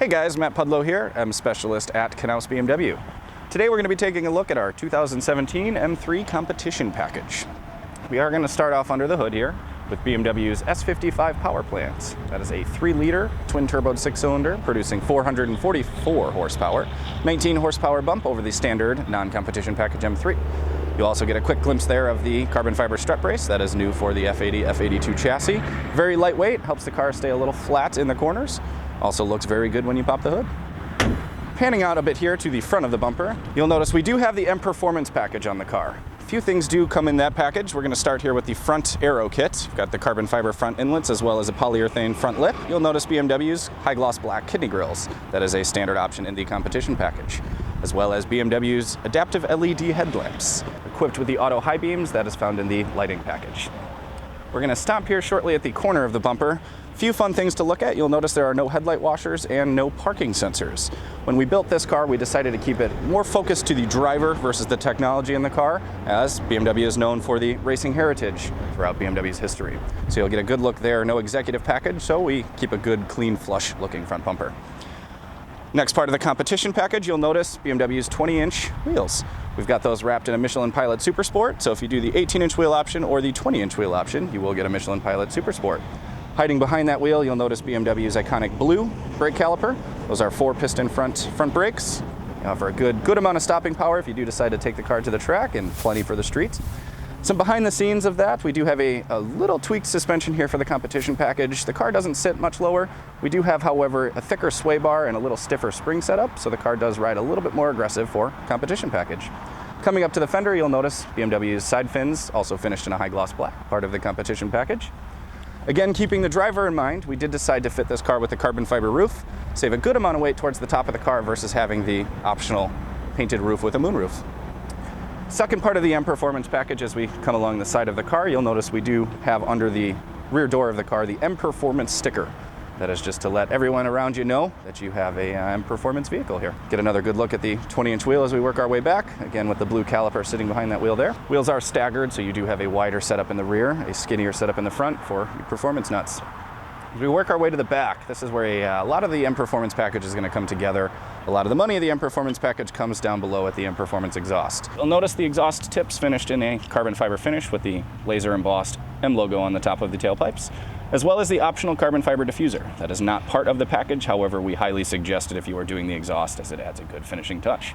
Hey guys, Matt Pudlow here. I'm a specialist at Knaus BMW. Today we're going to be taking a look at our 2017 M3 competition package. We are going to start off under the hood here with BMW's S55 power plant. That is a 3-liter twin-turbo 6-cylinder producing 444 horsepower, 19 horsepower bump over the standard non-competition package M3. You'll also get a quick glimpse there of the carbon fiber strut brace that is new for the F80, F82 chassis. Very lightweight, helps the car stay a little flat in the corners. Also looks very good when you pop the hood. Panning out a bit here to the front of the bumper, you'll notice we do have the M Performance package on the car. A few things do come in that package. We're going to start here with the front aero kit. We've got the carbon fiber front inlets as well as a polyurethane front lip. You'll notice BMW's high gloss black kidney grills. That is a standard option in the competition package. As well as BMW's adaptive LED headlamps, equipped with the auto high beams that is found in the lighting package. We're going to stop here shortly at the corner of the bumper. Few fun things to look at. You'll notice there are no headlight washers and no parking sensors. When we built this car, we decided to keep it more focused to the driver versus the technology in the car, as BMW is known for the racing heritage throughout BMW's history. So you'll get a good look there. No executive package, so we keep a good, clean, flush looking front bumper. Next part of the competition package, you'll notice BMW's 20-inch wheels. We've got those wrapped in a Michelin Pilot Super Sport, so if you do the 18-inch wheel option or the 20-inch wheel option, you will get a Michelin Pilot Super Sport. Hiding behind that wheel, you'll notice BMW's iconic blue brake caliper. Those are 4-piston front brakes. They offer a good amount of stopping power if you do decide to take the car to the track, and plenty for the streets. Some behind the scenes of that, we do have a little tweaked suspension here for the competition package. The car doesn't sit much lower. We do have, however, a thicker sway bar and a little stiffer spring setup, so the car does ride a little bit more aggressive for competition package. Coming up to the fender, you'll notice BMW's side fins, also finished in a high gloss black, part of the competition package. Again, keeping the driver in mind, we did decide to fit this car with a carbon fiber roof, save a good amount of weight towards the top of the car versus having the optional painted roof with a moonroof. Second part of the M Performance package, as we come along the side of the car, you'll notice we do have under the rear door of the car the M Performance sticker. That is just to let everyone around you know that you have a M Performance vehicle here. Get another good look at the 20-inch wheel as we work our way back, again with the blue caliper sitting behind that wheel there. Wheels are staggered, so you do have a wider setup in the rear, a skinnier setup in the front for your performance nuts. As we work our way to the back, this is where a lot of the M Performance package is going to come together. A lot of the money of the M Performance package comes down below at the M Performance exhaust. You'll notice the exhaust tips finished in a carbon fiber finish with the laser embossed M logo on the top of the tailpipes, as well as the optional carbon fiber diffuser. That is not part of the package, however, we highly suggest it if you are doing the exhaust, as it adds a good finishing touch.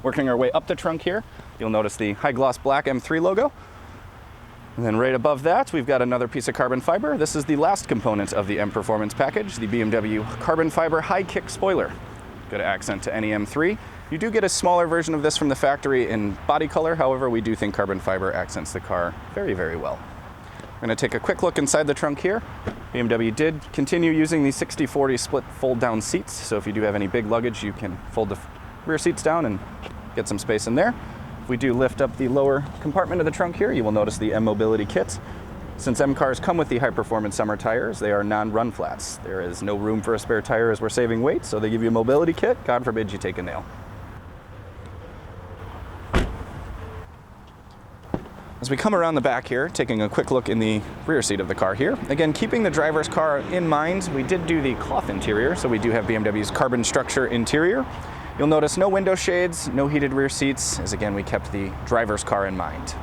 Working our way up the trunk here, you'll notice the high gloss black M3 logo. And then right above that, we've got another piece of carbon fiber. This is the last component of the M Performance package, the BMW carbon fiber high kick spoiler. Good accent to any M3. You do get a smaller version of this from the factory in body color, however, we do think carbon fiber accents the car very, very well. We're going to take a quick look inside the trunk here. BMW did continue using the 60-40 split fold-down seats, so if you do have any big luggage, you can fold the rear seats down and get some space in there. If we do lift up the lower compartment of the trunk here, you will notice the M Mobility kit. Since M cars come with the high-performance summer tires, they are non-run flats. There is no room for a spare tire as we're saving weight, so they give you a mobility kit. God forbid you take a nail. As we come around the back here, taking a quick look in the rear seat of the car here. Again, keeping the driver's car in mind, we did do the cloth interior, so we do have BMW's carbon structure interior. You'll notice no window shades, no heated rear seats, as again, we kept the driver's car in mind.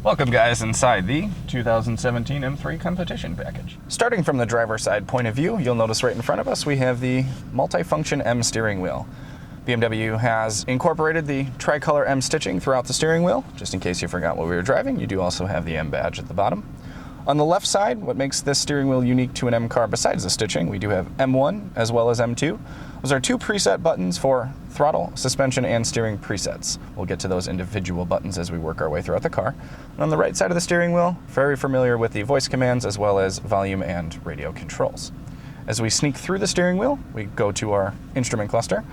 Welcome guys inside the 2017 M3 competition package. Starting from the driver's side point of view, you'll notice right in front of us we have the multifunction M steering wheel. BMW has incorporated the tricolor M stitching throughout the steering wheel. Just in case you forgot what we were driving, you do also have the M badge at the bottom. On the left side, what makes this steering wheel unique to an M car besides the stitching, we do have M1 as well as M2. Those are two preset buttons for throttle, suspension, and steering presets. We'll get to those individual buttons as we work our way throughout the car. And on the right side of the steering wheel, very familiar with the voice commands as well as volume and radio controls. As we sneak through the steering wheel, we go to our instrument cluster.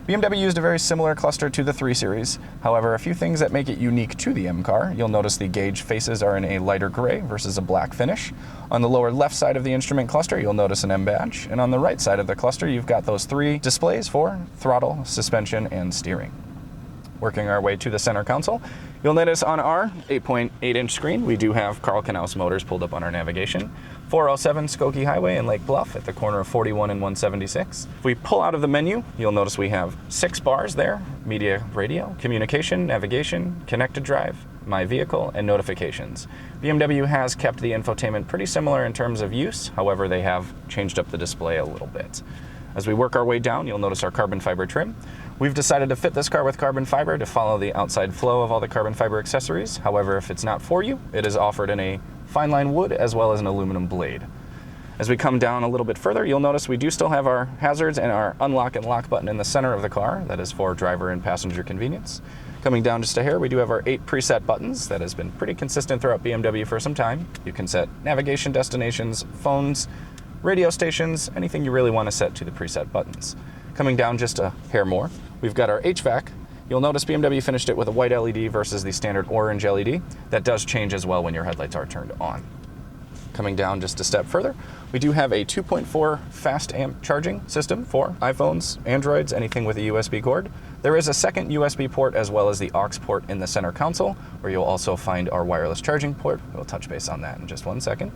BMW used a very similar cluster to the 3 Series. However, a few things that make it unique to the M car. You'll notice the gauge faces are in a lighter gray versus a black finish. On the lower left side of the instrument cluster, you'll notice an M badge. And on the right side of the cluster, you've got those 3 displays for throttle, suspension, and steering. Working our way to the center console, You'll notice on our 8.8-inch screen, we do have Carl Knaus motors pulled up on our navigation. 407 Skokie Highway in Lake Bluff at the corner of 41 and 176. If we pull out of the menu, you'll notice we have 6 bars there: media, radio, communication, navigation, connected drive, my vehicle, and notifications. BMW has kept the infotainment pretty similar in terms of use, however they have changed up the display a little bit. As we work our way down, you'll notice our carbon fiber trim. We've decided to fit this car with carbon fiber to follow the outside flow of all the carbon fiber accessories. However, if it's not for you, it is offered in a fine line wood as well as an aluminum blade. As we come down a little bit further, you'll notice we do still have our hazards and our unlock and lock button in the center of the car. That is for driver and passenger convenience. Coming down just a hair, we do have our 8 preset buttons. That has been pretty consistent throughout BMW for some time. You can set navigation destinations, phones, radio stations, anything you really want to set to the preset buttons. Coming down just a hair more, we've got our HVAC. You'll notice BMW finished it with a white LED versus the standard orange LED. That does change as well when your headlights are turned on. Coming down just a step further, we do have a 2.4 fast amp charging system for iPhones, Androids, anything with a USB cord. There is a second USB port as well as the aux port in the center console, where you'll also find our wireless charging port. We'll touch base on that in just one second.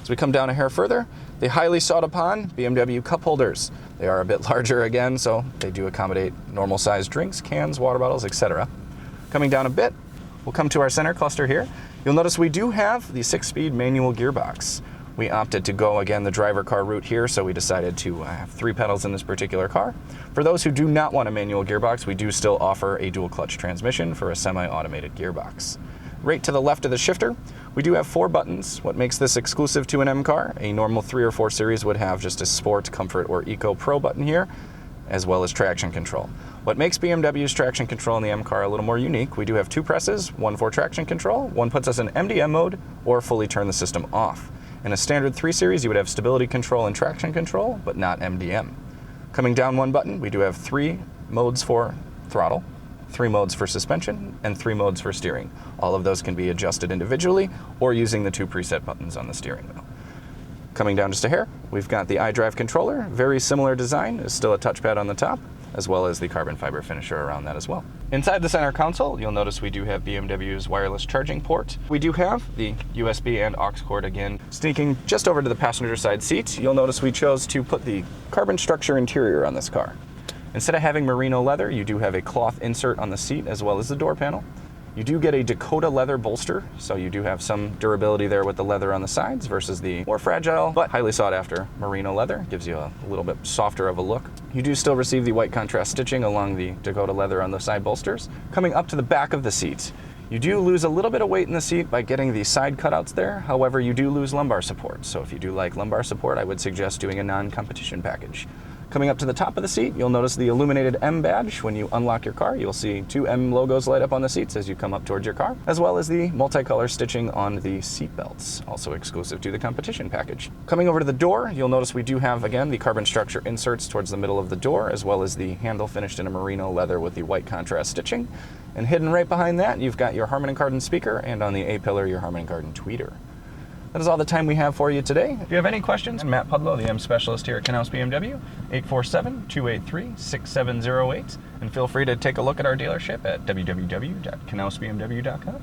As we come down a hair further, the highly sought upon BMW cup holders. They are a bit larger again, so they do accommodate normal sized drinks, cans, water bottles, etc. Coming down a bit, we'll come to our center cluster here. You'll notice we do have the 6-speed manual gearbox. We opted to go, again, the driver car route here, so we decided to have 3 pedals in this particular car. For those who do not want a manual gearbox, we do still offer a dual clutch transmission for a semi-automated gearbox. Right to the left of the shifter, we do have 4 buttons. What makes this exclusive to an M car? A normal 3 or 4 Series would have just a Sport, Comfort, or Eco Pro button here, as well as traction control. What makes BMW's traction control in the M car a little more unique, we do have 2 presses, one for traction control, one puts us in MDM mode, or fully turn the system off. In a standard 3 Series, you would have stability control and traction control, but not MDM. Coming down one button, we do have 3 modes for throttle, 3 modes for suspension, and 3 modes for steering. All of those can be adjusted individually or using the 2 preset buttons on the steering wheel. Coming down just a hair, we've got the iDrive controller. Very similar design. There's still a touchpad on the top, as well as the carbon fiber finisher around that as well. Inside the center console, you'll notice we do have BMW's wireless charging port. We do have the USB and aux cord again. Sneaking just over to the passenger side seat, you'll notice we chose to put the carbon structure interior on this car. Instead of having merino leather, you do have a cloth insert on the seat as well as the door panel. You do get a Dakota leather bolster, so you do have some durability there with the leather on the sides versus the more fragile but highly sought after merino leather. Gives you a little bit softer of a look. You do still receive the white contrast stitching along the Dakota leather on the side bolsters. Coming up to the back of the seat, you do lose a little bit of weight in the seat by getting the side cutouts there. However, you do lose lumbar support. So if you do like lumbar support, I would suggest doing a non-competition package. Coming up to the top of the seat, you'll notice the illuminated M badge. When you unlock your car, you'll see 2 M logos light up on the seats as you come up towards your car, as well as the multicolor stitching on the seat belts, also exclusive to the competition package. Coming over to the door, you'll notice we do have, again, the carbon structure inserts towards the middle of the door, as well as the handle finished in a merino leather with the white contrast stitching. And hidden right behind that, you've got your Harman & Kardon speaker, and on the A-pillar, your Harman & Kardon tweeter. That is all the time we have for you today. If you have any questions, Matt Pudlow, the M specialist here at Knaus BMW, 847-283-6708. And feel free to take a look at our dealership at www.knausbmw.com.